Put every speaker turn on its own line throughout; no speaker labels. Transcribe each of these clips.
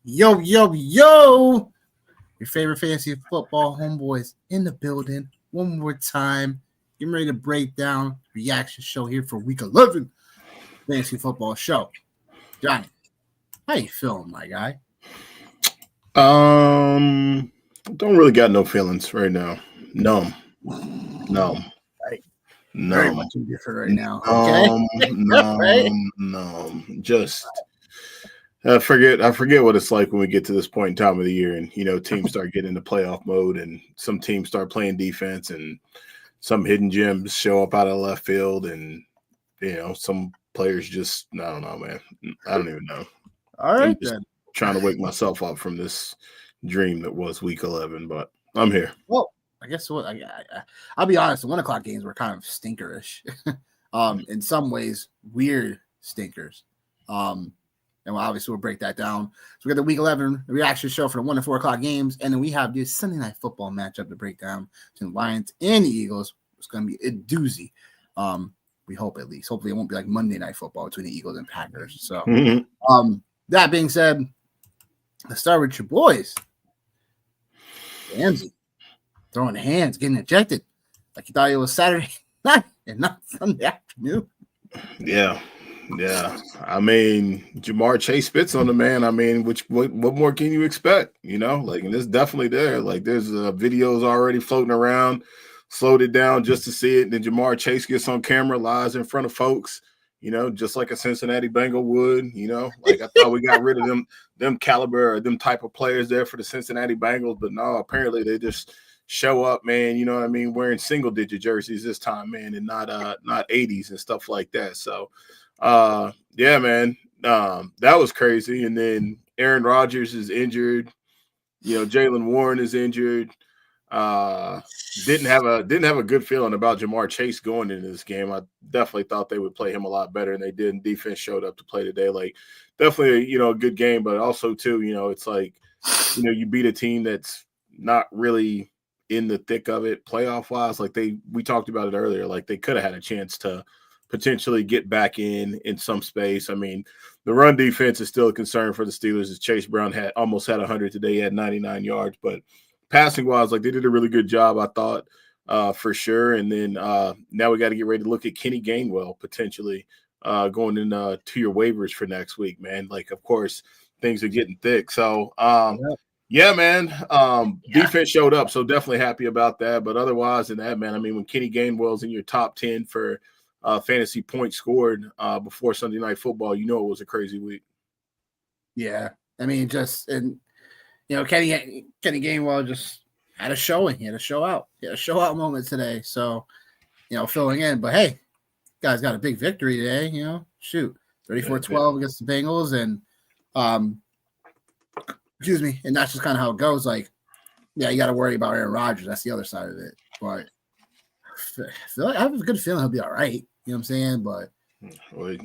Yo, yo, yo! Your favorite fantasy football homeboys in the building. One more time. Getting ready to break down reaction show here for week 11 fantasy football show. Johnny, how you feeling, my guy?
Don't really got no feelings right now. Numb.
Right. Very
Numb.
much indifferent right now. Okay. Right?
Just I forget what it's like when we get to this point in time of the year and teams start getting into playoff mode and some teams start playing defense and some hidden gems show up out of left field and some players just I don't know, man. I don't even know.
All right, then.
Trying to wake myself up from this dream that was week 11, but I'm here.
Well, I guess what I'll be honest, the 1 o'clock games were kind of stinkerish. In some ways, weird stinkers. And obviously we'll break that down. So we got the week 11 reaction show for the 1 to 4 o'clock games, and then we have this Sunday night football matchup to break down between the Lions and the Eagles. It's going to be a doozy. We hope at least. Hopefully it won't be like Monday night football between the Eagles and Packers. So that being said, let's start with your boys. Ramsey throwing hands, getting ejected like you thought it was Saturday night and not Sunday afternoon.
Yeah. I mean, Jamar Chase spits on the man. I mean, what more can you expect? And it's definitely there. Like there's videos already floating around, slowed it down just to see it. And then Jamar Chase gets on camera, lies in front of folks, just like a Cincinnati Bengal would, like I thought we got rid of them caliber or them type of players there for the Cincinnati Bengals. But no, apparently they just show up, man, wearing single digit jerseys this time, man, and not 80s and stuff like that. So yeah, man, that was crazy. And then Aaron Rodgers is injured. Jaylen Warren is injured. Didn't have a good feeling about Jamar Chase going into this game. I definitely thought they would play him a lot better, and they did. And defense showed up to play today. Like definitely, a good game, but also too, it's like, you beat a team that's not really in the thick of it playoff wise. Like we talked about it earlier. Like they could have had a chance to potentially get back in some space. I mean, the run defense is still a concern for the Steelers as Chase Brown almost had 100 today. He had 99 yards, but passing wise, like they did a really good job, I thought, for sure. And then now we got to get ready to look at Kenny Gainwell potentially going into to your waivers for next week, man. Like, of course, things are getting thick. So, yeah, man, defense showed up. So definitely happy about that. But otherwise than that, man, I mean, when Kenny Gainwell's in your top 10 for fantasy points scored before Sunday Night Football, it was a crazy week.
Yeah, I mean, Kenny Gainwell just had a showing. He had a show out. He had a show out moment today. So, filling in. But hey, guys got a big victory today. 34-12 against the Bengals, and excuse me, and that's just kind of how it goes. Like, yeah, you got to worry about Aaron Rodgers. That's the other side of it. But I have a good feeling he'll be all right. You know what I'm saying? But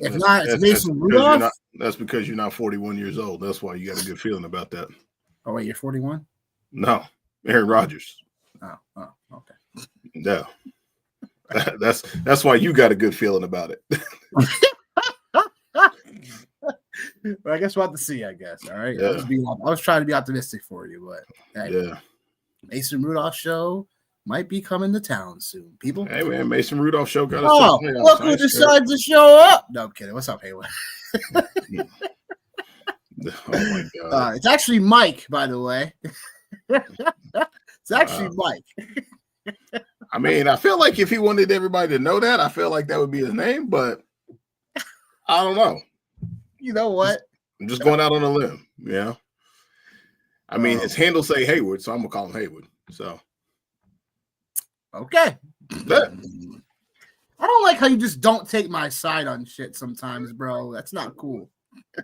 if not, it's Mason Rudolph.
That's because you're not 41 years old. That's why you got a good feeling about that.
Oh, wait, you're 41?
No, Aaron Rodgers.
Oh, okay.
Yeah. That's why you got a good feeling about it.
Well, I guess we'll have to see, I guess. All right.
Yeah.
I was trying to be optimistic for you, but hey,
yeah.
Mason Rudolph show might be coming to town soon, people.
Hey, man, Mason Rudolph show got us.
Oh, look who decides to show up. No, I'm kidding. What's up, Haywood?
Oh, my God.
It's actually Mike, by the way. It's actually Mike.
I mean, I feel like if he wanted everybody to know that, I feel like that would be his name, but I don't know.
You know what?
I'm just going out on a limb. Yeah. I mean, his handle say Hayward, so I'm going to call him Hayward. So.
Okay. I don't like how you just don't take my side on shit sometimes, bro. That's not cool.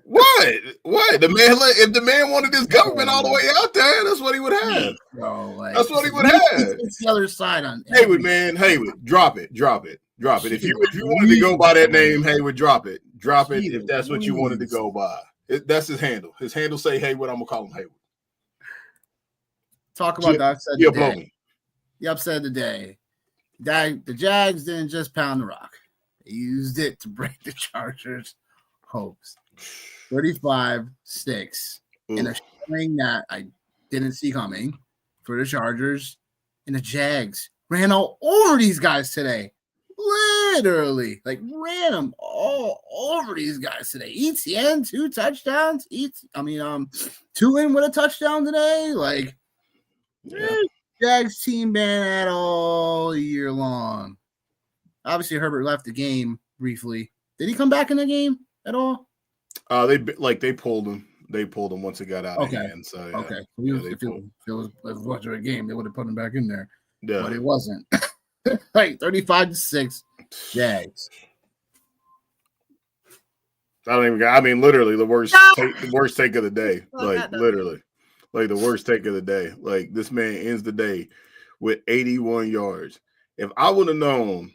What? If the man wanted his government all the way out there, that's what he would have.
Bro,
that's what he would have.
It's the other side on
Hayward, man. Hayward, drop it. If you wanted to go by that name, Hayward, drop it. Drop it if that's what you wanted to go by. That's his handle. His handle say Hayward. I'm gonna call him Hayward.
Talk about the upset
of the day.
The upset of the day. The Jags didn't just pound the rock. They used it to break the Chargers' hopes. 35-6. in a showing that I didn't see coming for the Chargers, and the Jags ran all over these guys today. Literally, like ran them all over these guys today. Etienne, 2 touchdowns. Tulin with a touchdown today. Like, Jags team been at all year long. Obviously, Herbert left the game briefly. Did he come back in the game at all?
They pulled him. They pulled him once it got out of hand. So
okay. If it was much of a game, they would have put him back in there.
Yeah.
But it wasn't. Like 35-6 Jags.
Literally the worst take of the day. Like literally. Like the worst take of the day. Like this man ends the day with 81 yards. If I would have known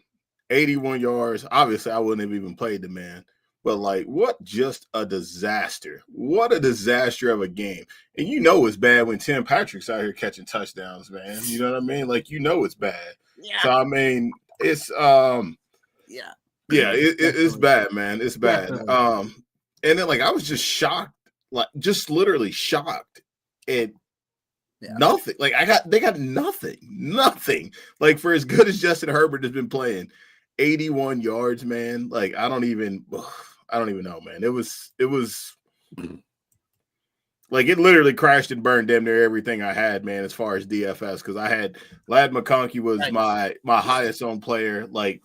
81 yards, obviously I wouldn't have even played the man. But like, what just a disaster. What a disaster of a game. And it's bad when Tim Patrick's out here catching touchdowns, man. You know what I mean? Like, it's bad.
Yeah.
So it's it's bad, man. It's bad. And then like I was just shocked, like just literally shocked at nothing. Like they got nothing. Like for as good as Justin Herbert has been playing, 81 yards, man. Like I don't even know, man. It was like it literally crashed and burned damn near everything I had, man, as far as DFS, because I had Ladd McConkey was my highest owned player like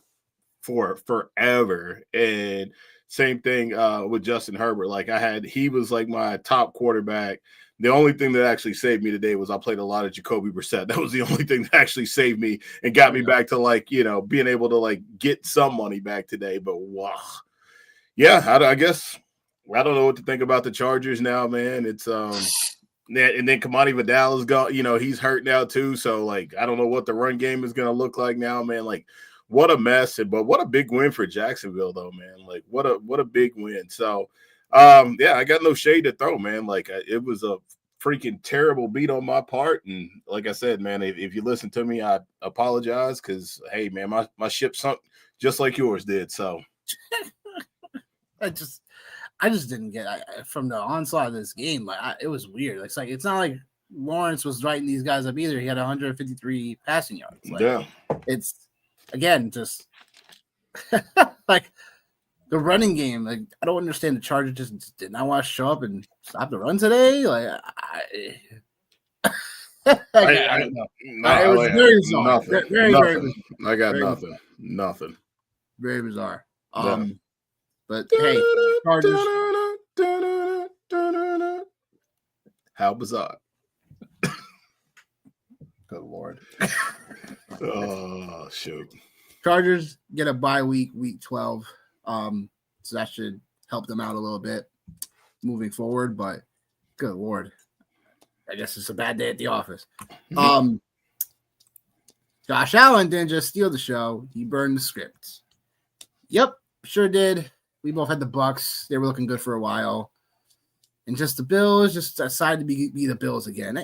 for forever. And same thing with Justin Herbert. Like he was like my top quarterback. The only thing that actually saved me today was I played a lot of Jacoby Brissett. That was the only thing that actually saved me and got me back to like, being able to like get some money back today. But wow. Yeah, I guess I don't know what to think about the Chargers now, man. It's and then Kamani Vidal is gone. He's hurt now too. So like, I don't know what the run game is gonna look like now, man. Like, what a mess. But what a big win for Jacksonville, though, man. Like, what a big win. So, I got no shade to throw, man. Like, it was a freaking terrible beat on my part. And like I said, man, if you listen to me, I apologize because hey, man, my ship sunk just like yours did. So.
I just didn't get from the onslaught of this game. Like it was weird. It's not like Lawrence was writing these guys up either. He had 153 passing yards. It's again just like the running game. Like I don't understand. The Chargers just did not want to show up and stop the run today. Like I don't know. It was very bizarre. Very bizarre.
I got nothing.
Very bizarre. But hey, Chargers.
How bizarre.
Good Lord.
Oh, shoot.
Chargers get a bye week 12. So that should help them out a little bit moving forward. But good Lord. I guess it's a bad day at the office. Josh Allen didn't just steal the show. He burned the script. Yep, sure did. We both had the Bucks. They were looking good for a while. And just the Bills just decided to be the Bills again.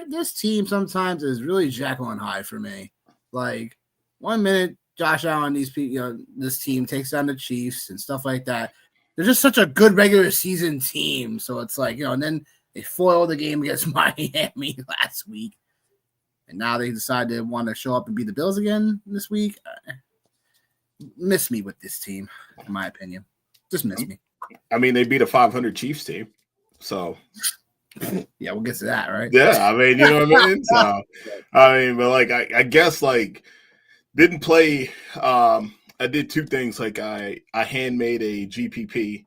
This team sometimes is really Jekyll and Hyde for me. Like, 1 minute, Josh Allen, these people, this team takes down the Chiefs and stuff like that. They're just such a good regular season team. So it's like, and then they foiled the game against Miami last week. And now they decide to want to show up and be the Bills again this week. Miss me with this team, in my opinion. Just miss me.
I mean, they beat a 500 Chiefs team. So,
yeah, we'll get to that, right?
Yeah, I mean, you know what I mean? So, but like, I guess, like, didn't play. I did two things. Like, I handmade a GPP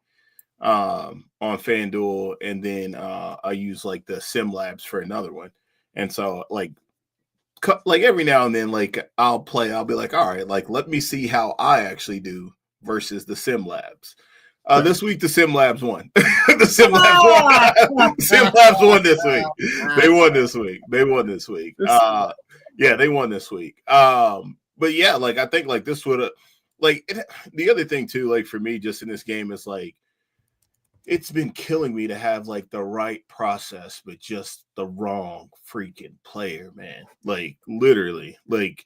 on FanDuel, and then I used, like, the Sim Labs for another one. And so, like every now and then, like, I'll be like, all right, like, let me see how I actually do versus the Sim Labs. This week, the Sim Labs won. The Sim Labs won this week. They won this week. Yeah, they won this week. But yeah, like, I think, like, this would have, like, the other thing too, like, for me, just in this game is, like, it's been killing me to have, like, the right process, but just the wrong freaking player, man. Like, literally. Like,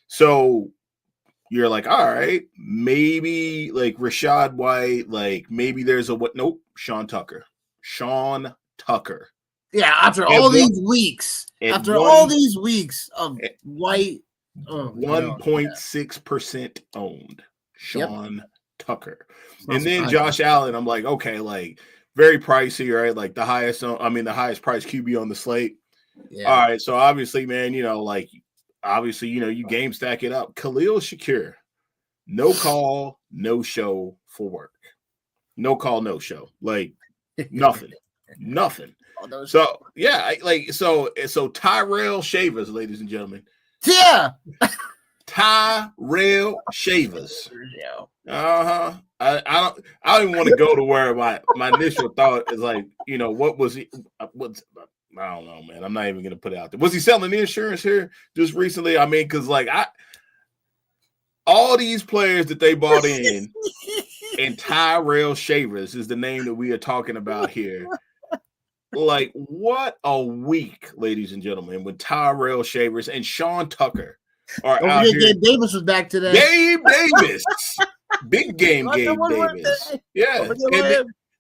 so you're like, all right, maybe, like, Rachaad White, like, maybe there's nope, Sean Tucker.
Yeah, after all these weeks of white,
1.6% owned, Sean Tucker. And then
surprising.
Josh Allen, I'm like, okay, like very pricey, right? Like the highest price QB on the slate. Yeah. All right, so obviously, man, you game stack it up. Khalil Shakir, no call, no show for work. No call, no show. Like nothing. So yeah, so Tyrell Shavers, ladies and gentlemen.
Yeah.
Tyrell Shavers. I don't even want to go to where my initial thought is like, what was he? What's I don't know, man. I'm not even gonna put it out there. Was he selling the insurance here just recently? I mean, because all these players that they bought in, and Tyrell Shavers is the name that we are talking about here. Like, what a week, ladies and gentlemen, with Tyrell Shavers and Sean Tucker are out here.
Gabe Davis was back today.
Gabe Davis. Big game Gabe Davis. Yeah.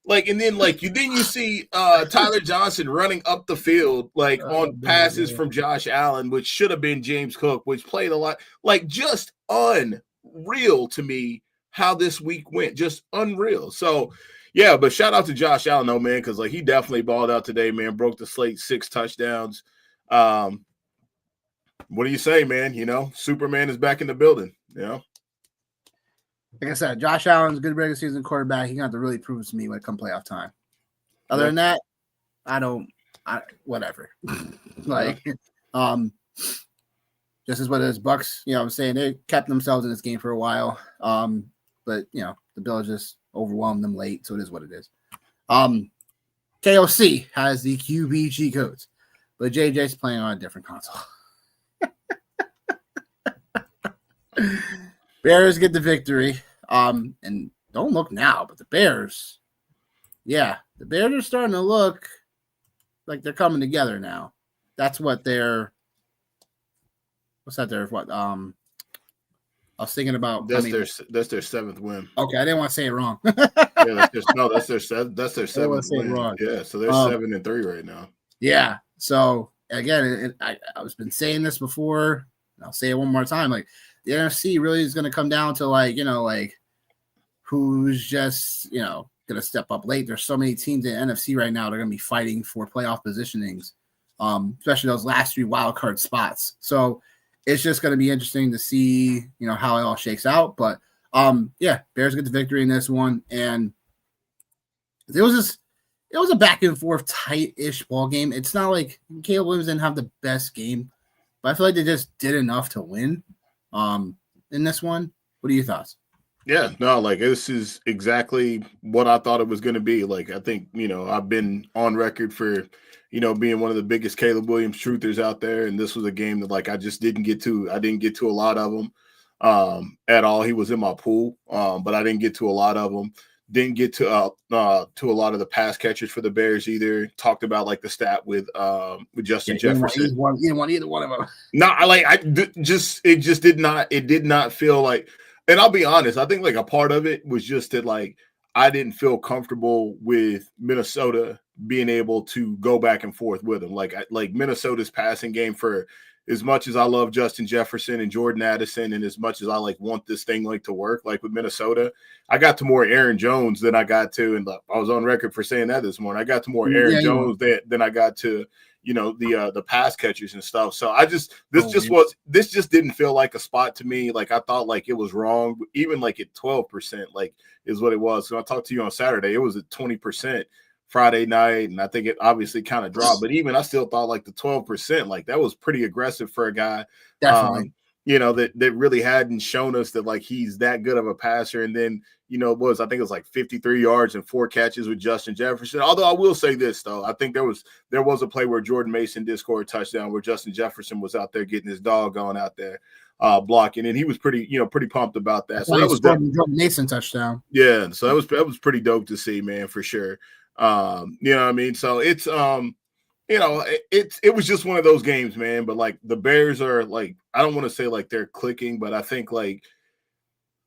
And then you see Tyler Johnson running up the field on passes from Josh Allen, which should have been James Cook, which played a lot. Like, just unreal to me how this week went. Just unreal. So, yeah, but shout out to Josh Allen, though, man, because he definitely balled out today, man. Broke the slate, 6 touchdowns. What do you say, man? Superman is back in the building.
Like I said, Josh Allen's a good regular season quarterback. He's going to have to really prove to me when it comes playoff time. Other than that, whatever. Just as what it is, Bucks, I'm saying they kept themselves in this game for a while. But, the Bills just overwhelmed them late, so it is what it is. KOC has the QBG codes, but JJ's playing on a different console. Bears get the victory. And don't look now, but the Bears are starting to look like they're coming together now. That's what they're. What's that? I was thinking about
that's their 7th win.
Okay, I didn't want to say it wrong.
That's their 7th win.
Wrong.
Yeah, so they're 7-3 right now.
Yeah. So again, I was been saying this before, and I'll say it one more time. Like the NFC really is going to come down to who's just going to step up late. There's so many teams in the NFC right now that are going to be fighting for playoff positionings, especially those last 3 wild card spots. So it's just going to be interesting to see, how it all shakes out. But, Bears get the victory in this one. And it was a back and forth, tight-ish ball game. It's not like Caleb Williams didn't have the best game, but I feel like they just did enough to win in this one. What are your thoughts?
Yeah, no, this is exactly what I thought it was going to be. I think, I've been on record for – being one of the biggest Caleb Williams truthers out there. And this was a game that I just didn't get to. I didn't get to a lot of them at all. He was in my pool, but I didn't get to a lot of them. Didn't get to a lot of the pass catchers for the Bears either. Talked about the stat with Justin Jefferson.
You didn't want either one of them.
No, it did not feel like, and I'll be honest, I think a part of it was just that I didn't feel comfortable with Minnesota being able to go back and forth with him. Minnesota's passing game, for as much as I love Justin Jefferson and Jordan Addison, and as much as I want this thing to work, with Minnesota, I got to more Aaron Jones than I got to, and I was on record for saying that this morning. I got to more Aaron Jones than I got to, the pass catchers and stuff. So this just didn't feel like a spot to me. I thought it was wrong, even at 12%, is what it was. So I talked to you on Saturday. It was at 20%. Friday night, and I think it obviously kind of dropped, but even I still thought the 12%, that was pretty aggressive for a guy,
definitely,
that really hadn't shown us that he's that good of a passer. And then, I think it was 53 yards and 4 catches with Justin Jefferson. Although I will say this though, I think there was a play where Jordan Mason did score a touchdown where Justin Jefferson was out there getting his dog on out there blocking, and he was pretty pumped about that. So that was
Jordan Mason touchdown.
Yeah, so that was pretty dope to see, man, for sure. You know what I mean? So it's it was just one of those games, man. But the Bears are I don't want to say they're clicking, but I think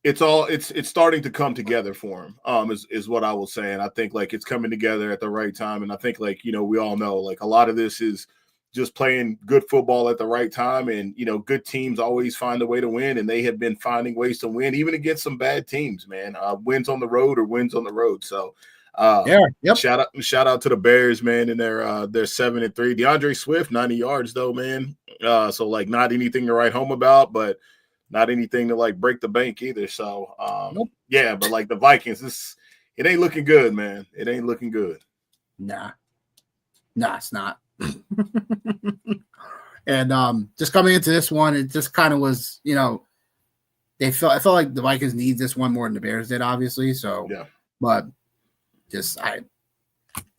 it's starting to come together for him. Is what I will say, and I think like it's coming together at the right time. And I think like we all know like a lot of this is just playing good football at the right time, and good teams always find a way to win, and they have been finding ways to win even against some bad teams. Man, wins on the road or wins on the road. So. Shout out to the Bears, man, and they're 7-3. DeAndre Swift 90 yards though, man. So like not anything to write home about, but not anything to like break the bank either. So
Nope.
Yeah, but like the Vikings, it ain't looking good, man. It ain't looking good.
Nah, it's not. And just coming into this one, it just kind of was, I felt like the Vikings need this one more than the Bears did, obviously. So
yeah,
but just I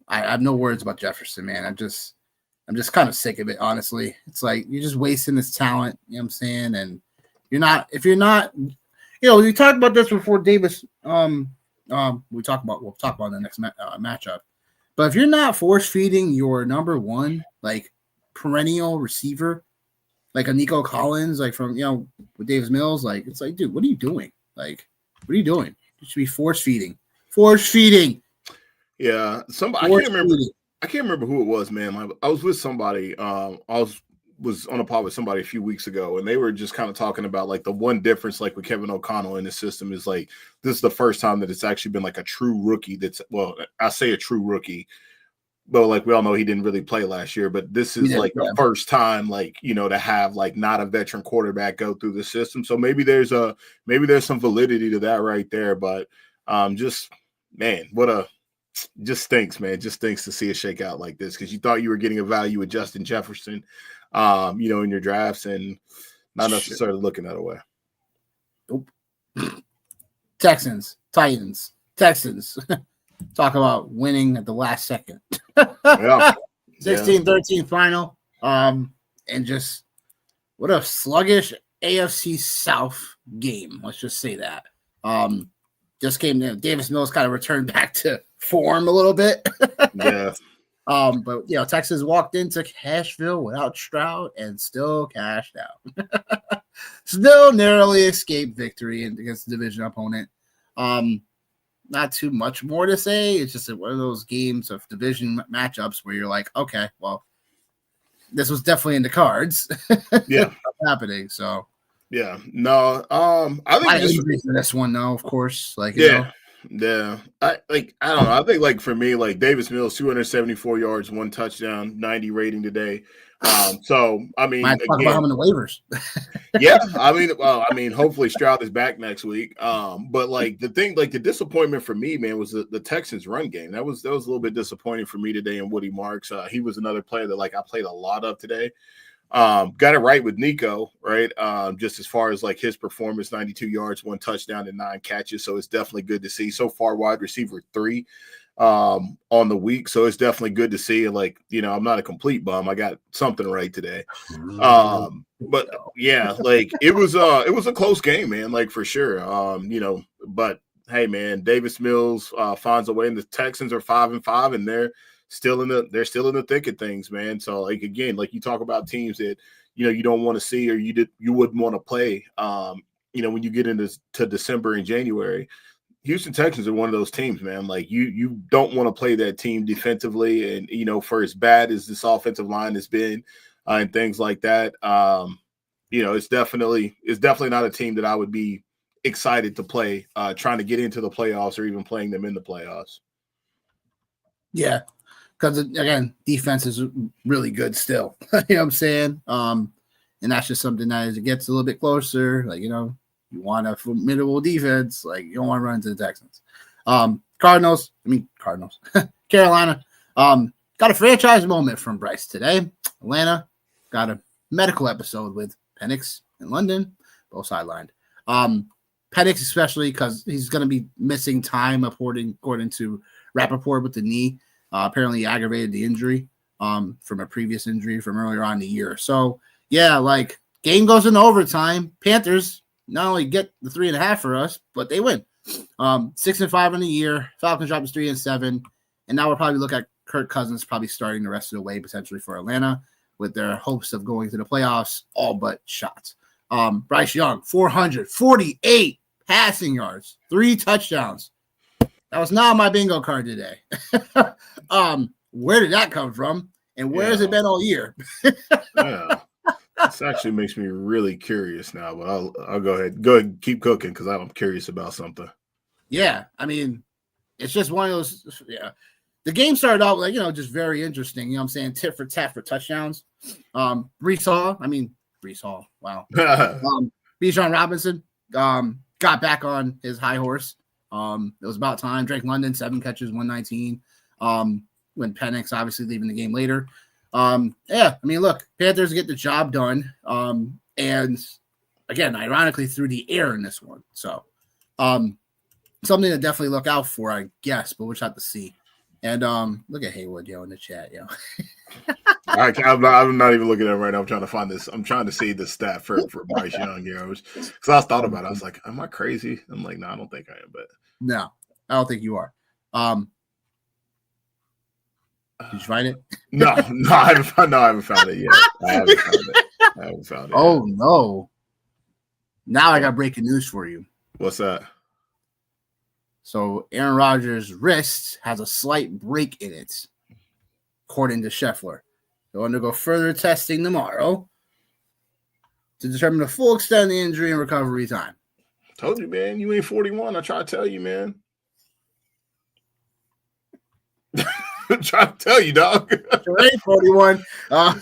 have no words about Jefferson, man. I'm just kind of sick of it, honestly. It's like you're just wasting this talent, you know what I'm saying? And if you're not, we talked about this before Davis. We'll talk about the next matchup. But if you're not force feeding your number one, like perennial receiver, like a Nico Collins, like from with Davis Mills, like it's like, dude, what are you doing? Like, what are you doing? You should be force feeding.
Yeah, somebody I can't remember who it was, man. I was with somebody. I was on a pod with somebody a few weeks ago, and they were just kind of talking about like the one difference, like with Kevin O'Connell in the system, is like this is the first time that it's actually been like a true rookie. I say a true rookie, but like we all know he didn't really play last year. But this is the first time, like to have like not a veteran quarterback go through the system. So maybe there's some validity to that right there. But just man, just stinks, man. Just stinks to see it shake out like this because you thought you were getting a value with Justin Jefferson, in your drafts, and not necessarily looking that way.
Nope. Texans, Titans, Texans. Talk about winning at the last second.
Yeah.
16-13 final. And just what a sluggish AFC South game. Let's just say that. Just came to Davis Mills kind of returned back to form a little bit.
Yeah.
But Texas walked into Cashville without Stroud and still cashed out. Still narrowly escaped victory against the division opponent. Not too much more to say. It's just one of those games of division matchups where you're like, okay, well, this was definitely in the cards.
Yeah.
Happening. So
yeah. No, I think
this one though, of course. Like
yeah. I don't know. I think like for me, like Davis Mills, 274 yards, 1 touchdown, 90 rating today. So I mean,
might talk about him in the waivers.
Yeah, I mean, hopefully Stroud is back next week. But like the thing, like the disappointment for me, man, was the Texans' run game. That was a little bit disappointing for me today. And Woody Marks, he was another player that like I played a lot of today. Got it right with Nico, right? Just as far as like his performance, 92 yards, 1 touchdown, and 9 catches. So it's definitely good to see. So far, wide receiver 3 on the week. So it's definitely good to see. Like, I'm not a complete bum. I got something right today. But yeah, like it was a close game, man, like for sure. But hey, man, Davis Mills finds a way, and the Texans are 5-5, and they're still in the thick of things, man. So like again, like you talk about teams that you don't want to see or you wouldn't want to play. When you get into December and January, Houston Texans are one of those teams, man. Like you don't want to play that team defensively, and for as bad as this offensive line has been and things like that, it's definitely not a team that I would be excited to play, trying to get into the playoffs or even playing them in the playoffs.
Yeah. Because again, defense is really good still. You know what I'm saying? And that's just something that as it gets a little bit closer, like, you want a formidable defense, like you don't want to run into the Texans. Cardinals, Carolina, got a franchise moment from Bryce today. Atlanta got a medical episode with Penix in London, both sidelined. Penix especially because he's going to be missing time according to Rappaport with the knee. Apparently he aggravated the injury from a previous injury from earlier on in the year. So, yeah, like game goes into overtime. Panthers not only get the 3.5 for us, but they win. 6-5 in the year. Falcons drop to 3-7. And now we'll probably look at Kirk Cousins probably starting the rest of the way potentially for Atlanta with their hopes of going to the playoffs, all but shots. Bryce Young, 448 passing yards, 3 touchdowns. That was not my bingo card today. Where did that come from? And where has it been all year?
Yeah. This actually makes me really curious now, but I'll go ahead. Go ahead, keep cooking because I'm curious about something.
Yeah, I mean, it's just one of those. Yeah, the game started out like just very interesting. You know what I'm saying? Tit for tat for touchdowns. Brees Hall. Wow. Bijan Robinson got back on his high horse. It was about time. Drake London 7 catches, 119. When Penix obviously leaving the game later. Yeah, I mean, look, Panthers get the job done. And again, ironically, through the air in this one. So, something to definitely look out for, I guess, but we'll have to see. And look at Haywood, in the chat,
I'm not even looking at it right now. I'm trying to find this. I'm trying to see the stat for Bryce Young, because I thought about it. I was like, am I crazy? I'm like, no, I don't think I am, but
no, I don't think you are. Did you find it?
No, I haven't found it yet. I haven't found it.
Oh no! Now I got breaking news for you.
What's that?
So Aaron Rodgers' wrist has a slight break in it, according to Scheffler. They'll undergo further testing tomorrow to determine the full extent of the injury and recovery time.
Told you, man. You ain't 41. I try to tell you, man. Trying to tell you, dog.
You ain't 41.
No,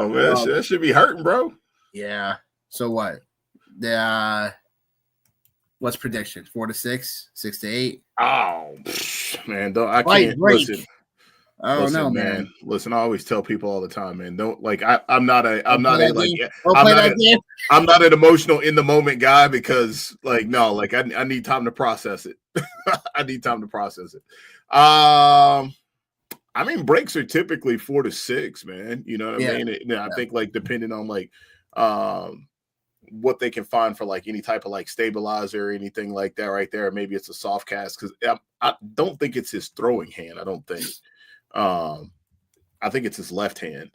man. That should be hurting, bro.
Yeah. So what? What's prediction? 4 to 6, 6 to 8.
Oh man, I can't listen.
I don't know, man.
Listen, I always tell people all the time, man. Don't I'm not an emotional in the moment guy because I need time to process it. I need time to process it. I mean, breaks are typically 4 to 6, man. You know what I mean? I think depending on what they can find for any type of stabilizer or anything like that right there. Maybe it's a soft cast because I don't think it's his throwing hand. I don't think. I think it's his left hand.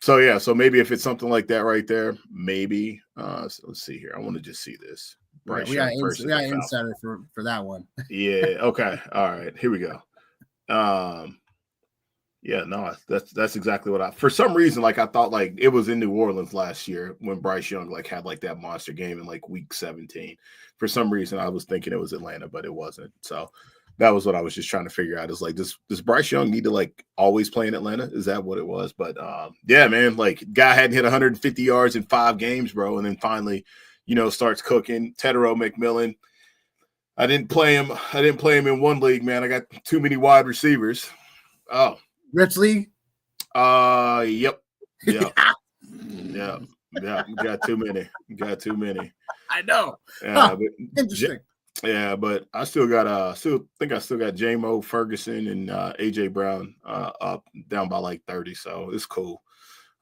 So maybe if it's something like that right there, maybe. So let's see here. I want to just see this.
Right, we got insider for that one.
Yeah. Okay. All right. Here we go. Yeah, no, that's exactly what for some reason, I thought it was in New Orleans last year when Bryce Young had that monster game in week 17. For some reason, I was thinking it was Atlanta, but it wasn't. So that was what I was just trying to figure out is does Bryce Young need to always play in Atlanta? Is that what it was? But yeah, man, guy hadn't hit 150 yards in 5 games, bro. And then finally, starts cooking. Tetairoa McMillan. I didn't play him in one league, man. I got too many wide receivers. Oh.
Rich League?
Yep. Yeah. Got too many.
I know. Interesting.
Yeah, but I still got I still got J-Mo Ferguson and AJ Brown up down by 30, so it's cool.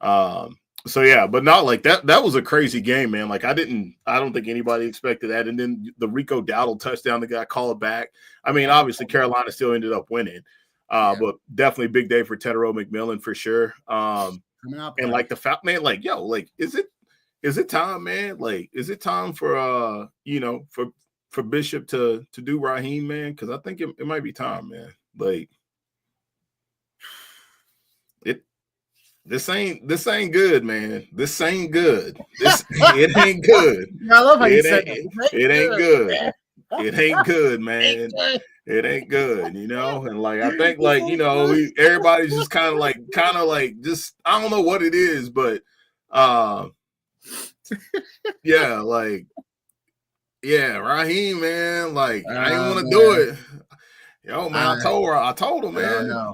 So yeah, but not that was a crazy game, man. I don't think anybody expected that. And then the Rico Dowdle touchdown, the guy called back. I mean, obviously Carolina still ended up winning. But definitely big day for Tetairoa McMillan for sure. And the fact, man, is it time, man? Is it time for for Bishop to do Raheem, man? Because I think it might be time, man. This ain't good, man. This ain't good. It ain't good.
I love how you said that.
It ain't good. It ain't good, man. It ain't good, and I think everybody's just kind of just I don't know what it is, but yeah, Raheem, man, I didn't want to do it. Yo, man, I told him, man.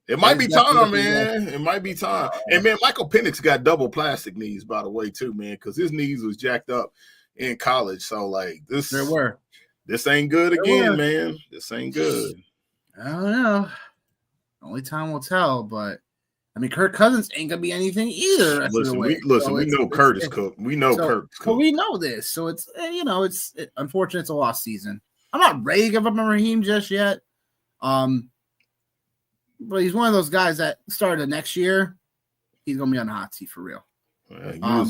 It might be time, man. It might be time. And man, Michael Penix got double plastic knees, by the way, too, man, because his knees was jacked up in college. So this.
There were.
This ain't good again, man. This ain't good.
I don't know. Only time will tell, but I mean, Kirk Cousins ain't gonna be anything either.
We know Curtis Cook. We know Curtis Cook.
We know this, so it's unfortunate. It's a lost season. I'm not ready to give up on Raheem just yet. But he's one of those guys that started next year. He's gonna be on the hot seat for real.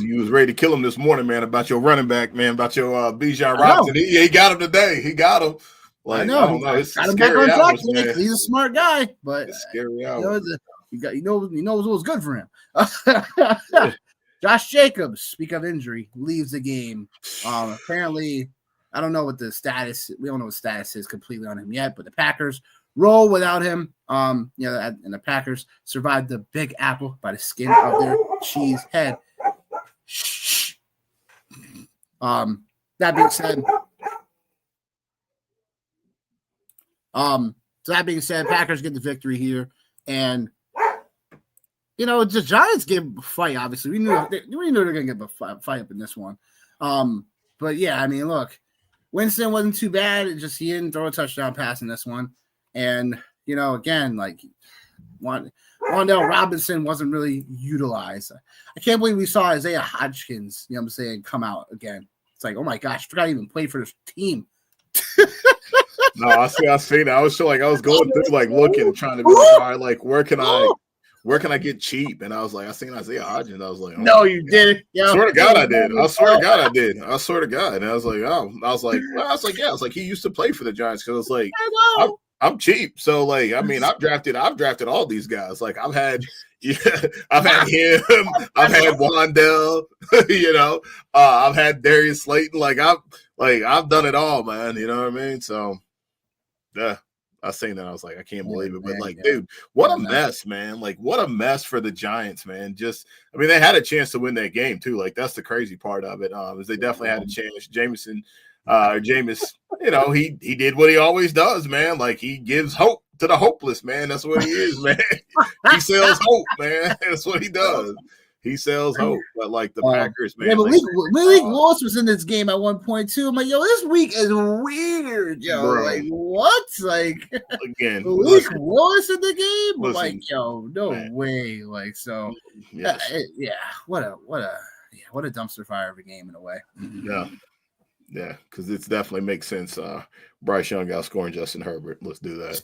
You was ready to kill him this morning, man, about your running back, man, about your Bijan Robinson. He got him today. He got him.
Like, I know.
I don't know. It's
got him back on track today. He's a smart guy, but
it's scary hours.
He knows what was good for him. Josh Jacobs, speak of injury, leaves the game. Apparently, I don't know what the status. We don't know what status is completely on him yet, but the Packers roll without him. And the Packers survived the Big Apple by the skin of their cheese head. Shh. That being said, Packers get the victory here, and the Giants gave a fight. Obviously, we knew they were going to get a fight up in this one. But yeah, I mean, look, Winston wasn't too bad. It just he didn't throw a touchdown pass in this one, and again, like Wan'Dale Robinson wasn't really utilized. I can't believe we saw Isaiah Hodgkins, come out again. It's like, oh my gosh, I forgot he even played for this team.
No, I seen it. I was I was going through looking, trying to be all right, like where can I get cheap? And I was like, I seen Isaiah Hodgins. I was like,
no, you didn't.
I swear to God, I did. I swear to God, I did. I swear to God. And I was like, oh, I was like, he used to play for the Giants because it's like I'm cheap. So I mean, I've drafted all these guys. Like I've had him, I've had Wan'Dale, I've had Darius Slayton. I've done it all, man. You know what I mean? So yeah. I seen that. I was like, I can't believe it. But dude, what a mess, man. What a mess for the Giants, man. They had a chance to win that game too. That's the crazy part of it. Is they definitely had a chance. Jameis, he did what he always does, man. He gives hope to the hopeless, man. That's what he is, man. He sells hope, man. That's what he does. He sells hope, but the Packers, man.
Yeah, but Malik Willis was in this game at one point too. I'm like, yo, this week is weird, yo. Bro. What?
Again,
Malik Willis in the game? No way. What a dumpster fire of a game in a way.
Yeah, because it definitely makes sense. Bryce Young outscoring Justin Herbert. Let's do that.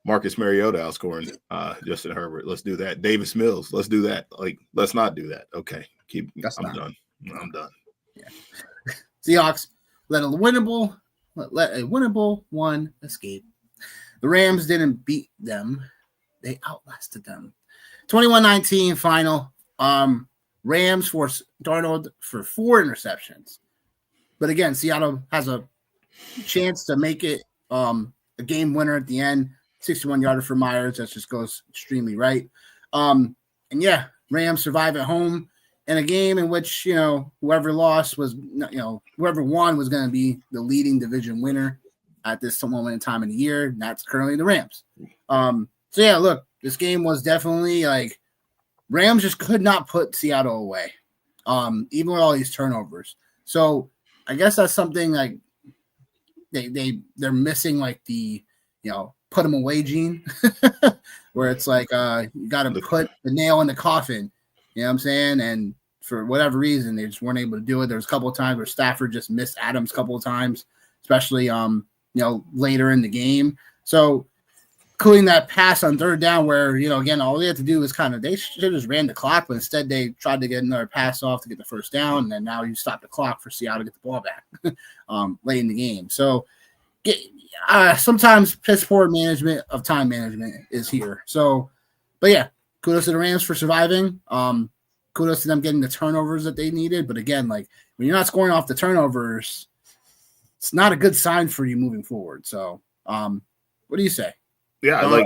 Marcus Mariota outscoring Justin Herbert. Let's do that. Davis Mills. Let's do that. Let's not do that. Okay. I'm done.
Yeah. Seahawks let a winnable one escape. The Rams didn't beat them. They outlasted them. 21-19 final. Rams forced Darnold for 4 interceptions. But again, Seattle has a chance to make it a game winner at the end. 61-yarder for Myers. That just goes extremely right. And yeah, Rams survive at home in a game in which, whoever lost was, whoever won was going to be the leading division winner at this moment in time in the year. And that's currently the Rams. So yeah, look, this game was definitely Rams just could not put Seattle away, even with all these turnovers. So I guess that's something they're missing the, put them away gene, where it's you got to put the nail in the coffin. You know what I'm saying? And for whatever reason, they just weren't able to do it. There was a couple of times where Stafford just missed Adams a couple of times, especially later in the game. So including that pass on third down where, again, all they had to do was they should have just ran the clock, but instead they tried to get another pass off to get the first down. And then now you stop the clock for Seattle to get the ball back late in the game. So sometimes piss poor management of time management is here. So, but yeah, kudos to the Rams for surviving. Kudos to them getting the turnovers that they needed. But again, when you're not scoring off the turnovers, it's not a good sign for you moving forward. So, what do you say?
Yeah,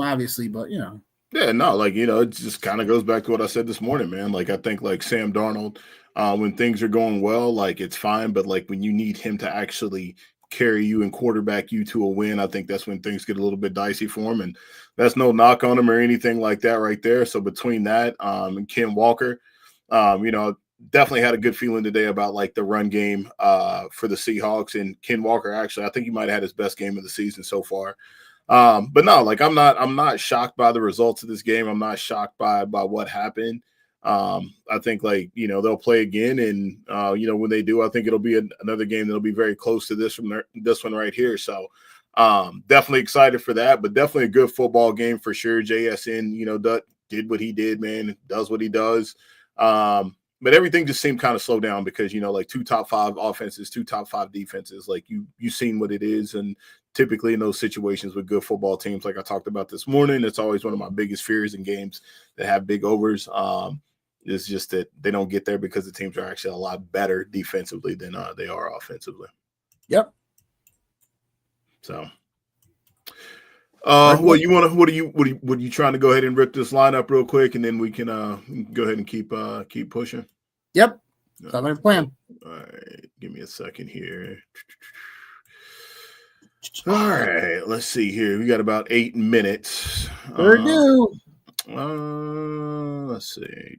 obviously, but
Yeah, no, it just kind of goes back to what I said this morning, man. I think Sam Darnold, when things are going well, it's fine. But when you need him to actually carry you and quarterback you to a win, I think that's when things get a little bit dicey for him. And that's no knock on him or anything like that right there. So between that and Ken Walker, definitely had a good feeling today about the run game for the Seahawks. And Ken Walker, actually, I think he might have had his best game of the season so far. But no, I'm not shocked by the results of this game. I'm not shocked by what happened. I think they'll play again, and when they do, I think it'll be another game that'll be very close to this one right here. So definitely excited for that, but definitely a good football game for sure. JSN, did what he did, man, does what he does. but everything just seemed kind of slow down because, like 2 top 5 offenses, 2 top 5 defenses, like you've seen what it is. And typically in those situations with good football teams, like I talked about this morning, it's always one of my biggest fears in games that have big overs. It's just that they don't get there because the teams are actually a lot better defensively than they are offensively.
Yep.
So, what are you trying to go ahead and rip this lineup real quick, and then we can go ahead and keep pushing.
Yep. Sounds like a plan.
All right, give me a second here. All right, let's see here. We got about 8 minutes.
Purdue.
Let's see.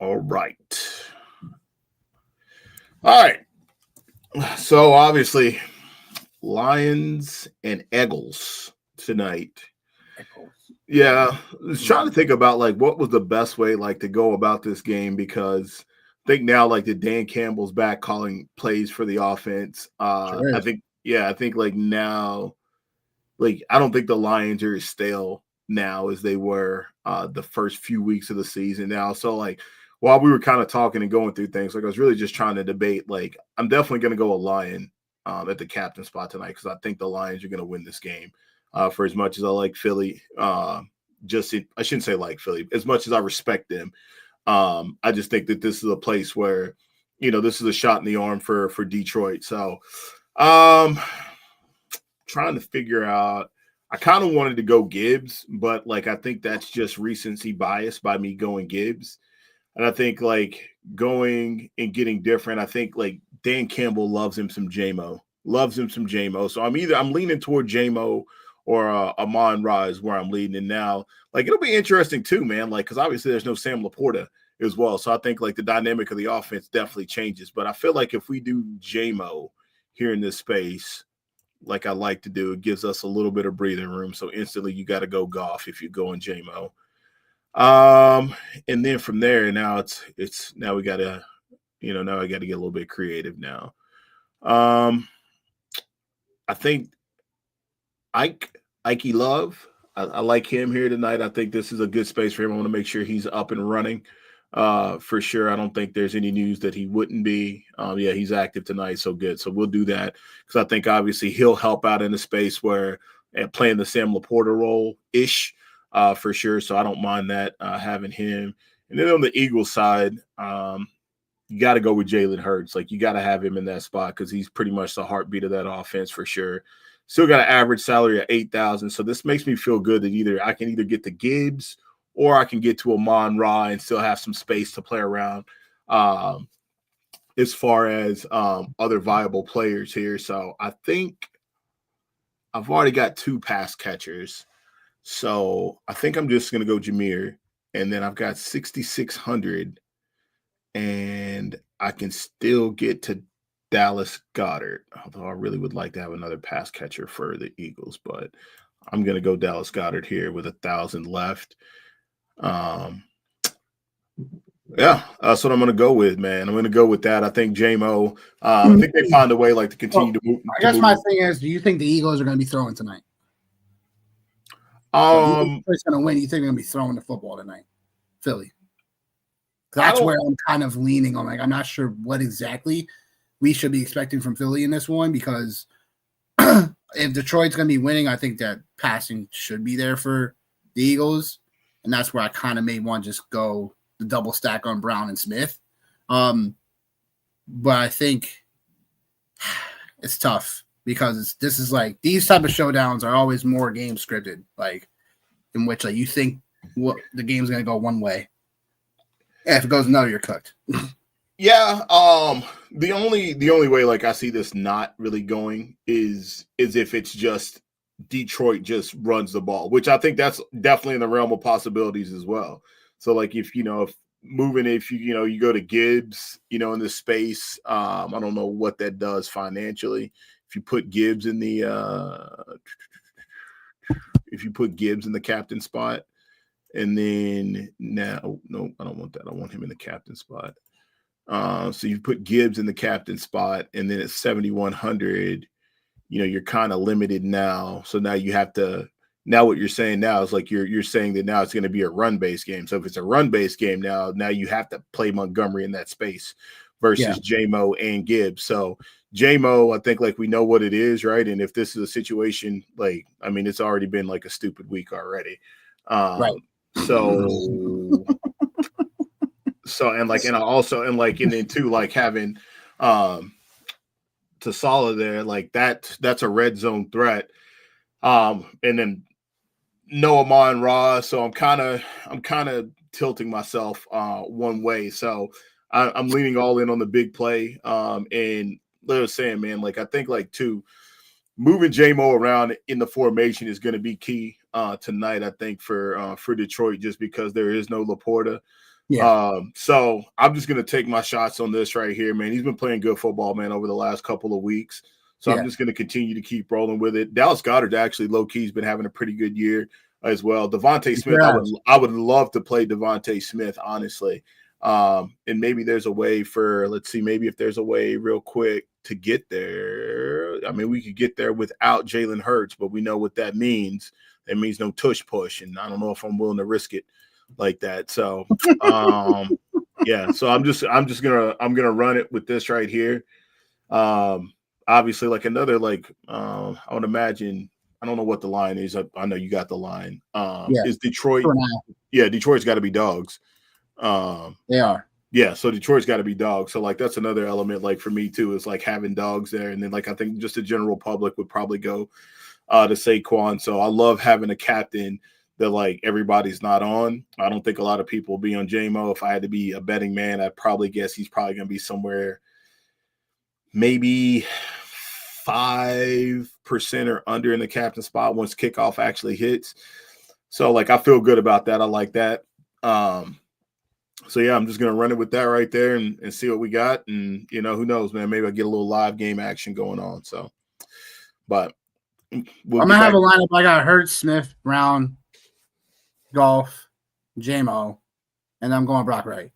All right. So obviously, Lions and Eagles tonight. Yeah, I was trying to think about like what was the best way like to go about this game, because I think now like that Dan Campbell's back calling plays for the offense. I think like now, like I don't think the Lions are as stale now as they were the first few weeks of the season now. So like while we were kind of talking and going through things, like I was really just trying to debate, like I'm definitely going to go a Lion at the captain spot tonight because I think the Lions are going to win this game. For as much as I like Philly, I shouldn't say like Philly, as much as I respect them, I just think that this is a place where, this is a shot in the arm for Detroit. So trying to figure out, I kind of wanted to go Gibbs, but like I think that's just recency bias by me going Gibbs. And I think like going and getting different, I think like Dan Campbell loves him some J-Mo. So I'm leaning toward J-Mo or Amon-Ra is where I'm leading. And now, like, it'll be interesting too, man. Like, because obviously there's no Sam Laporta as well. So I think like the dynamic of the offense definitely changes. But I feel like if we do J-Mo here in this space, like I like to do, it gives us a little bit of breathing room. So instantly you got to go Goff if you go in J-Mo. And then from there, now it's now we got to, now I got to get a little bit creative now. I think Ikey Love, I like him here tonight. I think this is a good space for him. I want to make sure he's up and running for sure. I don't think there's any news that he wouldn't be. Yeah, he's active tonight, so good. So we'll do that because I think obviously he'll help out in a space where playing the Sam Laporta role-ish for sure. So I don't mind that having him. And then on the Eagles side, you got to go with Jalen Hurts. Like you got to have him in that spot because he's pretty much the heartbeat of that offense for sure. Still got an average salary of $8,000. So this makes me feel good that I can either get to Gibbs or I can get to Amon-Ra and still have some space to play around as far as other viable players here. So I think I've already got 2 pass catchers. So I think I'm just going to go Jameer. And then I've got 6,600. And I can still get to Dallas Goedert, although I really would like to have another pass catcher for the Eagles, but I'm going to go Dallas Goedert here with 1,000 left. Yeah, that's what I'm going to go with, man. I'm going to go with that. I think J-Mo, I think they find a way like to continue to move.
I guess my thing is, do you think the Eagles are going to be throwing tonight? Who's going to win? You think they're going to be throwing the football tonight? Philly. That's where I'm kind of leaning on. Like, I'm not sure what exactly we should be expecting from Philly in this one because if Detroit's going to be winning, I think that passing should be there for the Eagles. And that's where I kind of may want to just go the double stack on Brown and Smith. But I think it's tough because this is like these type of showdowns are always more game scripted, like in which like you think what the game's going to go one way. Yeah, if it goes another, you're cooked.
Yeah, the only way like I see this not really going is if it's just Detroit just runs the ball, which I think that's definitely in the realm of possibilities as well. So like if you go to Gibbs, in this space, I don't know what that does financially. If you put Gibbs in the captain spot, and then no, I don't want that. I want him in the captain spot. So you put Gibbs in the captain spot, and then at 7,100, you're kind of limited now. So now you have to Now what you're saying now is like you're saying that now it's going to be a run-based game. So if it's a run-based game now you have to play Montgomery in that space versus J-Mo and Gibbs. So J-Mo, I think like we know what it is, right? And if this is a situation, like, I mean, it's already been like a stupid week already.
Right.
So and then too, like having Tasala there, like that's a red zone threat. And then no Amon-Ra, so I'm kind of tilting myself one way. So I'm leaning all in on the big play. And like I was saying, man, like I think like too, moving J-Mo around in the formation is going to be key tonight. I think for Detroit, just because there is no Laporta.
Yeah.
So I'm just going to take my shots on this right here, man. He's been playing good football, man, over the last couple of weeks. So I'm just going to continue to keep rolling with it. Dallas Goedert actually low-key has been having a pretty good year as well. Devontae Smith, I would love to play Devontae Smith, honestly. And maybe there's a way maybe if there's a way real quick to get there. I mean, we could get there without Jalen Hurts, but we know what that means. It means no tush push, and I don't know if I'm willing to risk it like that. So, yeah. So I'm gonna run it with this right here. Obviously, like another I would imagine. I don't know what the line is. I know you got the line. Is Detroit? Yeah, Detroit's got to be dogs.
They are.
Yeah, so Detroit's got to be dogs. So like that's another element. Like for me too is like having dogs there, and then like I think just the general public would probably go to Saquon. So I love having a captain that like everybody's not on. I don't think a lot of people will be on J-Mo. If I had to be a betting man, I'd probably guess he's probably going to be somewhere maybe 5% or under in the captain spot once kickoff actually hits. So like I feel good about that. I like that. So yeah, I'm just gonna run it with that right there and see what we got. And who knows, man? Maybe I get a little live game action going on. So, but
I'm gonna have a lineup. I got Hurts, Smith, Brown, Golf, J-Mo, and I'm going Brock Wright.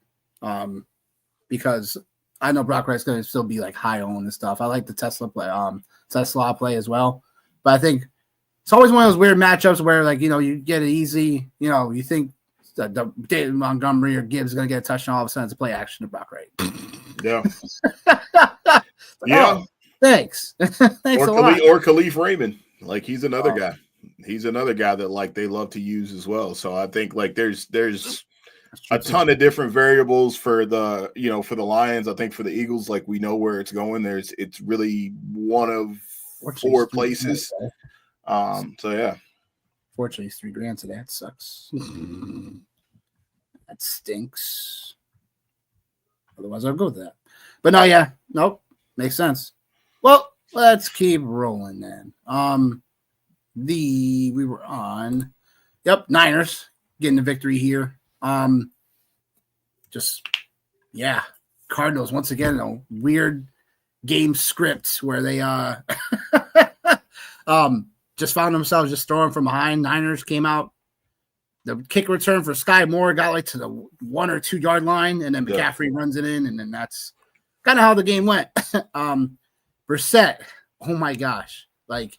Because I know Brock Wright's gonna still be like high on and stuff. I like the Tesla play as well. But I think it's always one of those weird matchups where like, you get it easy, you think David Montgomery or Gibbs is gonna get a touchdown, all of a sudden it's a play action to Brock Wright.
Yeah.
Oh, thanks. Thanks
or
a lot.
Or Khalif Raymond. Like he's another guy. He's another guy that like they love to use as well. So I think like there's a ton of different variables for the for the Lions. I think for the Eagles, like we know where it's going. It's really one of 4 places. So yeah.
Fortunately, it's $3,000 today. That sucks. That stinks. Otherwise, I'll go with that. But no, yeah, nope, makes sense. Well, let's keep rolling then. We were on, Niners getting the victory here. Cardinals once again, a weird game script where they just found themselves just throwing from behind. Niners came out. The kick return for Sky Moore got like to the 1 or 2 yard line, and then McCaffrey runs it in, and then that's kind of how the game went. Brissett, oh my gosh, like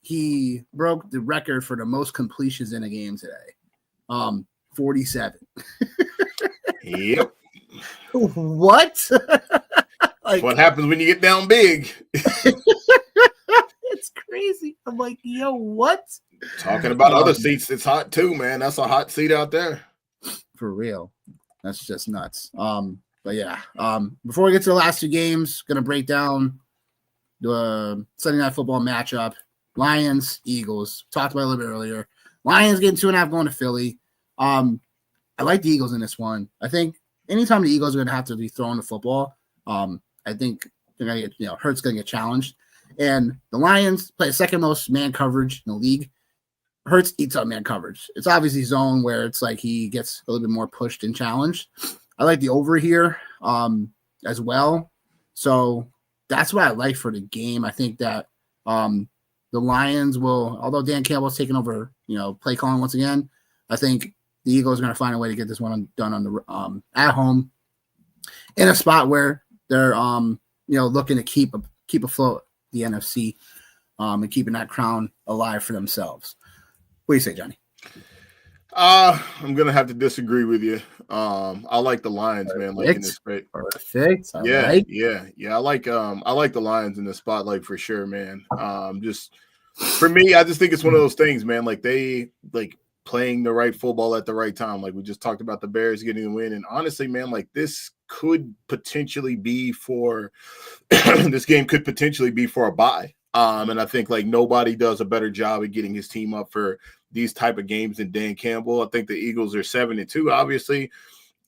he broke the record for the most completions in a game today. 47.
Yep.
What?
Like, what happens when you get down big?
It's crazy. I'm like, yo, what?
Talking about other seats, it's hot too, man. That's a hot seat out there.
For real. That's just nuts. But yeah. Before we get to the last 2 games, gonna break down the Sunday Night Football matchup. Lions, Eagles. Talked about it a little bit earlier. Lions getting 2.5 going to Philly. I like the Eagles in this one. I think anytime the Eagles are gonna have to be throwing the football, I think they're gonna get, Hurts gonna get challenged. And the Lions play the second most man coverage in the league. Hurts eats up man coverage. It's obviously zone where it's like he gets a little bit more pushed and challenged. I like the over here as well. So that's what I like for the game. I think that the Lions will, although Dan Campbell's taking over, play calling once again, I think the Eagles are going to find a way to get this one done on the at home in a spot where they're looking to keep afloat the NFC and keeping that crown alive for themselves. What do you say, Johnny?
I'm gonna have to disagree with you. I like the Lions, man. Like in this space.
Perfect.
Yeah. I like the Lions in this spot, like for sure, man. Just for me, I just think it's one of those things, man. Like they playing the right football at the right time. Like we just talked about the Bears getting the win, and honestly, man, like this could potentially be for this game could potentially be for a bye. And I think like nobody does a better job at getting his team up for these type of games than Dan Campbell. I think the Eagles are 7-2, obviously,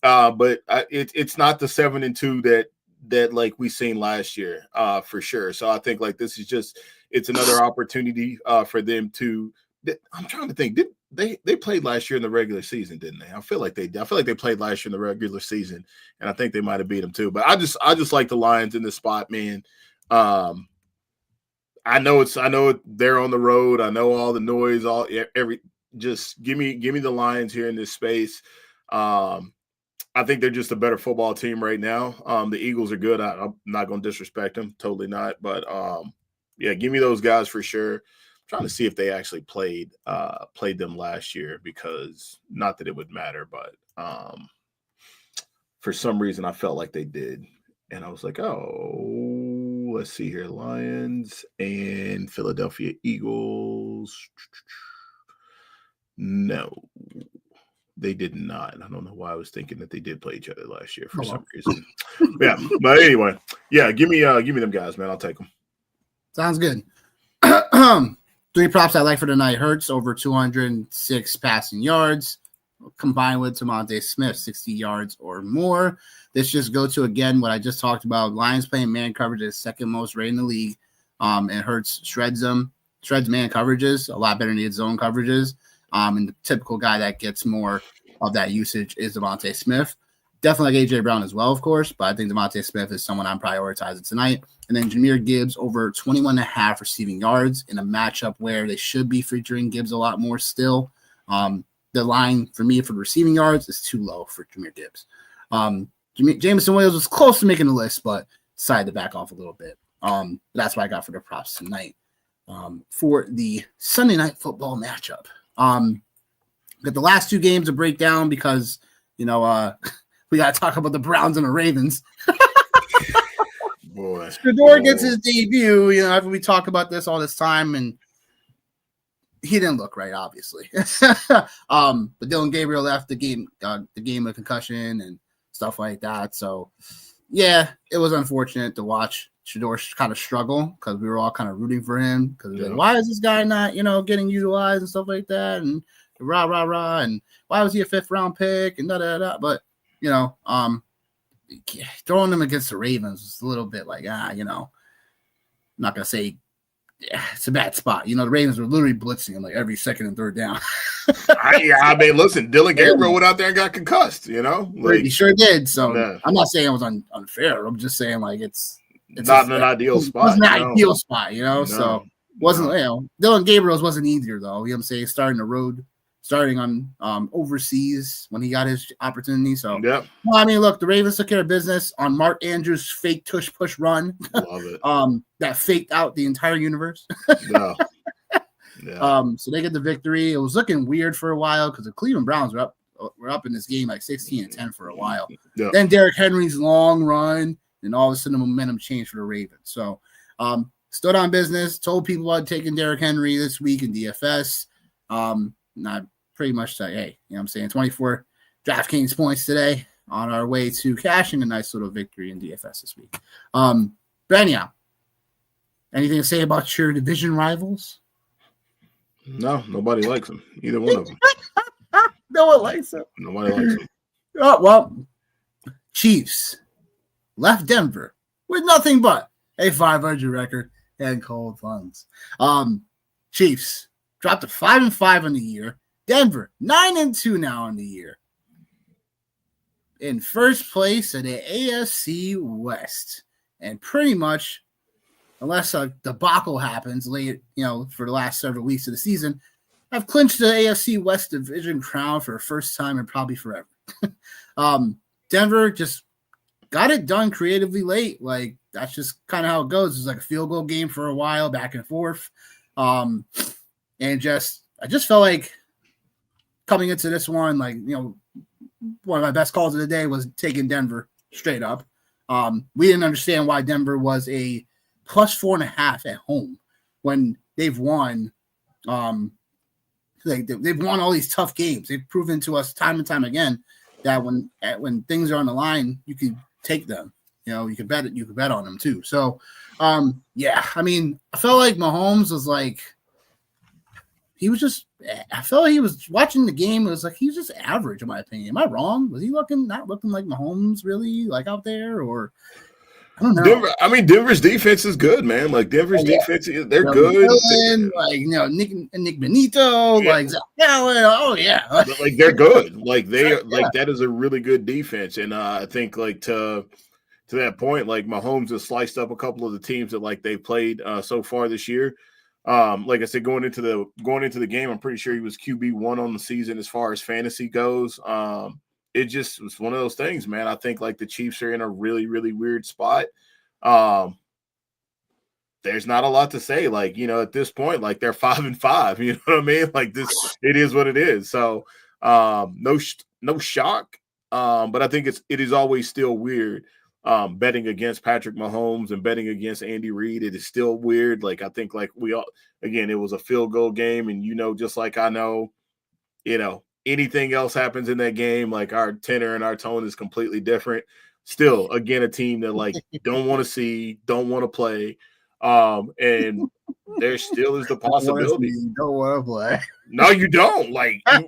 but it's not the 7-2 that like we seen last year, for sure. So I think like this is just it's another opportunity for them to. I'm trying to think. Did they played last year in the regular season, didn't they? I feel like they played last year in the regular season, and I think they might have beat them too. But I just like the Lions in this spot, man. I know they're on the road. I know all the noise, just give me the Lions here in this space. I think they're just a better football team right now. The Eagles are good. I'm not going to disrespect them, totally not. But yeah, give me those guys for sure. I'm trying to see if they actually played them last year, because not that it would matter, but for some reason I felt like they did, and I was like, oh. Let's see here. Lions and Philadelphia Eagles. No, they did not. I don't know why I was thinking that they did play each other last year for some reason. Yeah, but anyway, yeah, give me them guys, man. I'll take them.
Sounds good. 3 props I like for tonight. Hurts over 206 passing yards, combined with DeVonta Smith 60 yards or more. This just go to, again, what I just talked about. Lions playing man coverage is second most rated in the league. And Hurts shreds man coverages a lot better than his zone coverages. And the typical guy that gets more of that usage is DeVonta Smith. Definitely like A.J. Brown as well, of course, but I think DeVonta Smith is someone I'm prioritizing tonight. And then Jahmyr Gibbs over 21.5 receiving yards in a matchup where they should be featuring Gibbs a lot more still. The line for me for the receiving yards is too low for Jahmyr Gibbs. Jameson Williams was close to making the list, but decided to back off a little bit. That's what I got for the props tonight. For the Sunday night football matchup, got the last 2 games to break down because, we got to talk about the Browns and the Ravens.
Boy,
Shedeur gets his debut, after we talk about this all this time, and he didn't look right, obviously. But Dylan Gabriel left the game with concussion and stuff like that. So, yeah, it was unfortunate to watch Shedeur kind of struggle, because we were all kind of rooting for him, because like, why is this guy not, getting utilized and stuff like that, and rah, and why was he a 5th round pick and da. But, throwing him against the Ravens was a little bit like, I'm not going to say it's a bad spot. The Ravens were literally blitzing him like every second and third down.
I mean, listen, Dylan Gabriel went out there and got concussed,
Like, he sure did. So I'm not saying it was unfair. I'm just saying like it's
not an ideal spot.
It's not an ideal spot, so wasn't, Dylan Gabriel's wasn't easier though. You know what I'm saying? Starting on overseas when he got his opportunity. So,
yeah.
Well, I mean, look, the Ravens took care of business on Mark Andrews' fake tush push run.
Love it.
That faked out the entire universe.
Yeah.
So they get the victory. It was looking weird for a while because the Cleveland Browns were up in this game like 16-10 for a while.
Yeah.
Then Derrick Henry's long run, and all of a sudden the momentum changed for the Ravens. So, stood on business, told people I'd taken Derrick Henry this week in DFS. Not pretty much say, hey, I'm saying 24 DraftKings points today on our way to cashing a nice little victory in DFS this week. But anyhow, anything to say about your division rivals?
No, nobody likes them. Either one of them.
No one likes them.
Nobody likes them.
Oh, well, Chiefs left Denver with nothing but a 500 record and cold funds. Chiefs dropped to 5-5 on the year. Denver 9-2 now on the year. In first place in the AFC West, and pretty much, unless a debacle happens late, for the last several weeks of the season, I've clinched the AFC West division crown for the first time in probably forever. Denver just got it done creatively late. Like, that's just kind of how it goes. It's like a field goal game for a while, back and forth. And just I just felt like coming into this one, like, one of my best calls of the day was taking Denver straight up. We didn't understand why Denver was a plus 4.5 at home when they've won. They've won all these tough games. They've proven to us time and time again that when things are on the line, you can take them. You can bet it. You can bet on them too. So, yeah. I mean, I felt like Mahomes was like, I felt like he was watching the game. It was like he was just average, in my opinion. Am I wrong? Was he not looking like Mahomes really, like, out there, or I don't know.
Denver's defense is good, man. Like Denver's defense, they're good.
Villain, Nick Benito, like Zach Gallen. Oh yeah,
like they're good. Like that is a really good defense, and I think like to that point, like Mahomes has sliced up a couple of the teams that like they played so far this year. Like I said, going into the game, I'm pretty sure he was QB1 on the season as far as fantasy goes. It just was one of those things, man. I think like the Chiefs are in a really, really weird spot. There's not a lot to say. Like, at this point, like they're 5-5, you know what I mean? Like it is what it is. So, no shock. But I think it is always still weird. Betting against Patrick Mahomes and betting against Andy Reid, it is still weird. Like, I think like it was a field goal game, and just like I know, anything else happens in that game, like our tenor and our tone is completely different. Still, again, a team that like don't want to see, don't want to play. And there still is the possibility.
Don't want to play.
No, you don't. Like, I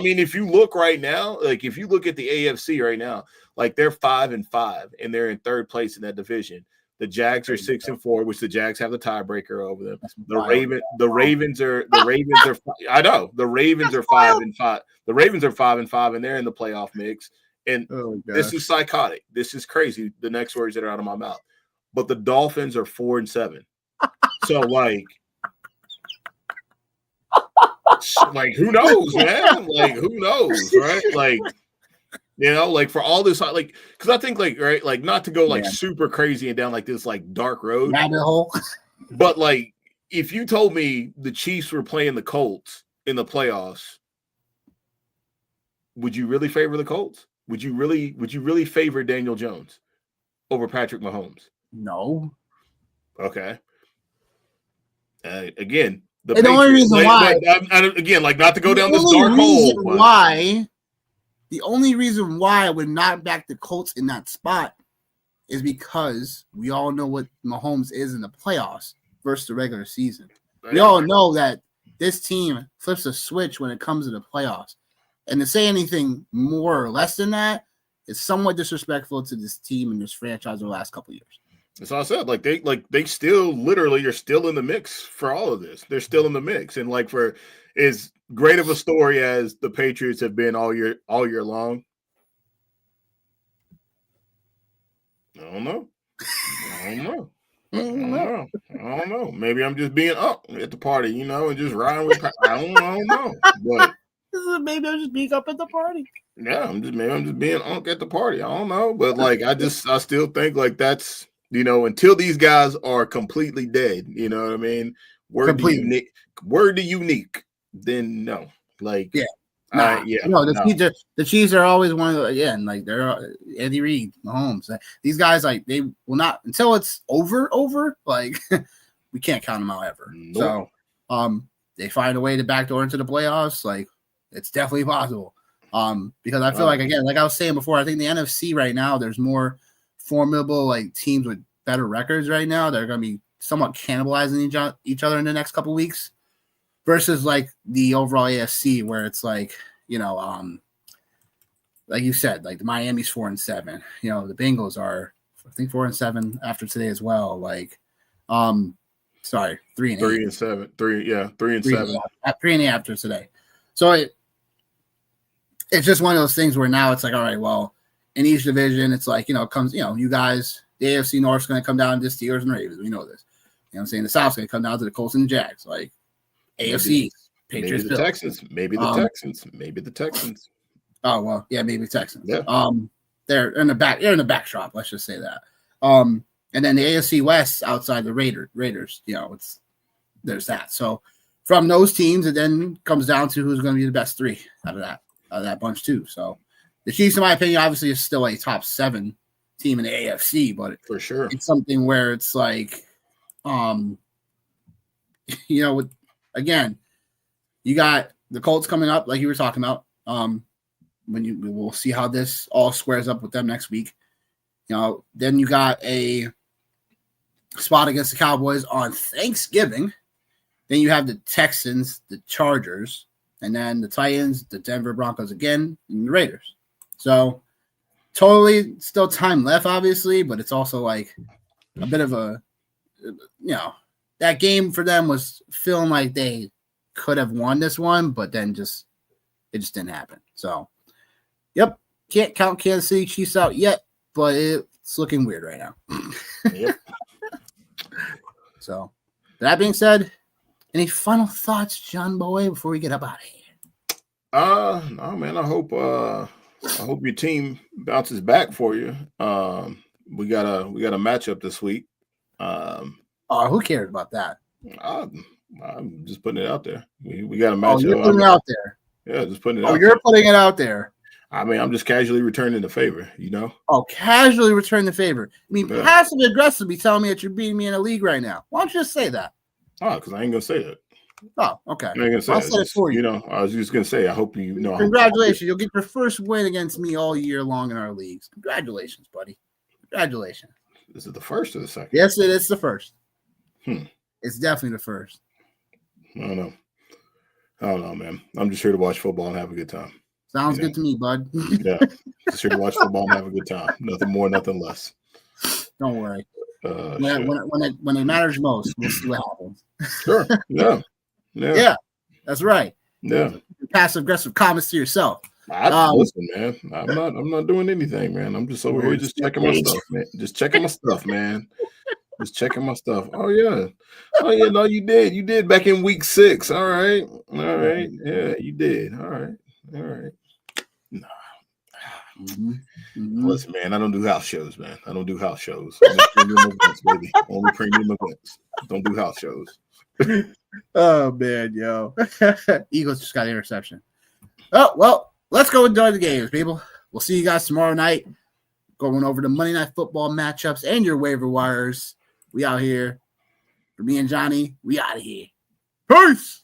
mean, if you look right now, like if you look at the AFC right now, like they're 5-5 and they're in third place in that division. The Jags are 6-4, which the Jags have the tiebreaker over them. The Ravens are I know the Ravens are 5-5. The Ravens are 5-5 and they're in the playoff mix. And this is psychotic. This is crazy. The next words that are out of my mouth. But the Dolphins are 4-7. So like who knows, man? Like who knows, right? Like like for all this, like, because I think, like, right, like, not to go like super crazy and down like this, like, dark road,
rabbit hole.
But like, if you told me the Chiefs were playing the Colts in the playoffs, would you really favor the Colts? Would you really favor Daniel Jones over Patrick Mahomes?
No.
Okay. Again,
the only reason why,
again, like, not to go down this dark hole.
The only reason why I would not back the Colts in that spot is because we all know what Mahomes is in the playoffs versus the regular season. We all know that this team flips a switch when it comes to the playoffs. And to say anything more or less than that is somewhat disrespectful to this team and this franchise over the last couple of years.
That's all I said. They still literally are still in the mix for all of this. They're still in the mix. And like for as great of a story as the Patriots have been all year long. I don't know. Maybe I'm just being up at the party, and just riding with. I don't know. But
maybe I'm just being up at the party.
Yeah, I'm just being unk at the party. I don't know, but like I still think like that's until these guys are completely dead. You know what I mean? Word to unique. Then no, like
the Chiefs are always one of like they're Andy Reid, Mahomes. These guys like they will not until it's over. Like we can't count them out ever. Nope. So they find a way to backdoor into the playoffs. Like it's definitely possible. Because I feel like again, like I was saying before, I think the NFC right now there's more formidable like teams with better records right now. They're going to be somewhat cannibalizing each other in the next couple weeks. Versus like the overall AFC where it's like, like you said, like the Miami's 4-7, the Bengals are, I think 4-7 after today as well. Like, 3-8.
3-7.
3-8 after today. So it's just one of those things where now it's like, all right, well, in each division, it's like, it comes, you guys, the AFC North's going to come down to the Steelers and Ravens. We know this. You know what I'm saying? The South's going to come down to the Colts and the Jags. Like, AFC, Patriots,
maybe the Texans, maybe the Texans.
Oh well, yeah, maybe Texans.
Yeah.
They're in the backdrop. Let's just say that. And then the AFC West outside the Raiders. There's that. So from those teams, it then comes down to who's going to be the best three out of that bunch too. So the Chiefs, in my opinion, obviously is still a top 7 team in the AFC, but
for sure,
it's something where it's like, again, you got the Colts coming up, like you were talking about. We'll see how this all squares up with them next week. Then you got a spot against the Cowboys on Thanksgiving. Then you have the Texans, the Chargers, and then the Titans, the Denver Broncos again, and the Raiders. So totally still time left, obviously, but it's also like a bit of a, that game for them was feeling like they could have won this one, but then it just didn't happen. So, yep, can't count Kansas City Chiefs out yet, but it's looking weird right now.
Yep.
So, that being said, any final thoughts, John Boy, before we get up out of here?
No, man. I hope your team bounces back for you. We got a matchup this week.
Who cares about that?
I'm just putting it out there. We got a matchup.
Oh, you're putting it out there.
Yeah, just putting it out.
Oh, you're putting it out there.
I mean, I'm just casually returning the favor,
Oh, casually return the favor. I mean, passive aggressively telling me that you're beating me in a league right now. Why don't you just say that?
Oh, because I ain't gonna say that.
Oh, okay.
I ain't gonna say
I'll say it for you.
I was just gonna say, I hope you know.
Congratulations. You'll get your first win against me all year long in our leagues. Congratulations, buddy. Congratulations.
Is it the first or the second?
Yes, it's the first. It's definitely the first.
I don't know, man. I'm just here to watch football and have a good time.
Sounds good to me, bud.
Yeah. Just here to watch football and have a good time. Nothing more, nothing less.
Don't worry. When it matters most, we'll see what happens.
Sure. Yeah.
That's right.
Yeah.
Passive aggressive comments to yourself.
Listen, man. I'm not doing anything, man. I'm just over here just checking my stuff, man. Just checking my stuff, man. Just checking my stuff. Oh yeah. No, you did. You did back in week 6. All right. Yeah, you did. All right. No. Listen, man, I don't do house shows, man. I don't do house shows. Only premium events, baby. Only premium events. Don't do house shows.
Oh man, yo. Eagles just got an interception. Oh, well, let's go enjoy the games, people. We'll see you guys tomorrow night. Going over the Monday Night Football matchups and your waiver wires. We out here. For me and Johnny, we out of here. Peace.